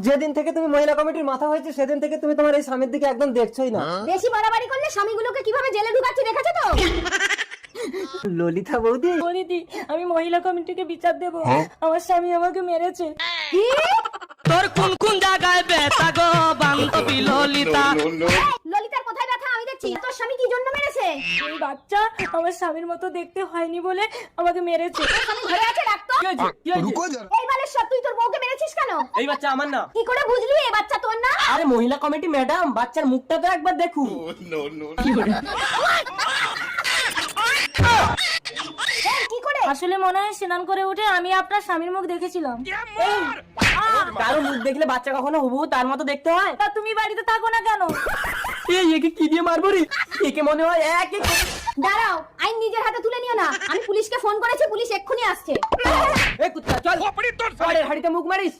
যেদিন থেকে তুমি মহিলা কমিটির মাথা হয়েছে সেদিন থেকে তুমি তোমার এই স্বামীর দিকে একদম দেখছোই না। বেশি বাড়াবাড়ি করলে স্বামীগুলোকে কিভাবে জেলে ঢুকাচ্ছি দেখেছো তো? ললিতা বৌদি, দিদি আমি মহিলা কমিটিকে বিচার দেব, আমার স্বামী আমাকে মেরেছে। কি? তোর কোন কোন জায়গায় ব্যথা গো বান্ধবী ললিতা? ললিতার কোথায় ব্যথা আমি দেখছি। তোর স্বামী কি জন্য মেরেছে? এই বাচ্চা আমার স্বামীর মতো দেখতে হয়নি বলে আমাকে মেরেছে। স্বামী ঘরে আছে, ডাক্তার। এই বালেশ্বর, তুই তোর বউকে মেরেছিস কেন? এই বাচ্চা আমার না। কি করে বুঝলি এই বাচ্চা তোর না? আরে মহিলা কমিটি ম্যাডাম, বাচ্চার মুখটা তো একবার দেখুন। এই, কি করে? আসলে মনে হয় স্নান করে উঠে আমি আপনার স্বামীর মুখ দেখেছিলাম। কারো মুখ দেখলে বাচ্চা কখনো হুবহু তার মতো দেখতে হয়? তা তুমি বাড়িতে থাকো না কেন? এই একে কি দিয়ে মারবো রে? একে মনে হয় এক এক। দাঁড়াও, আইন নিজের হাতে তুলে নিও না। আমি পুলিশকে ফোন করেছি, পুলিশ এক্ষুনি আসছে। এ কুত্তা চল, পরের হাড়িতে মুখ মারিস।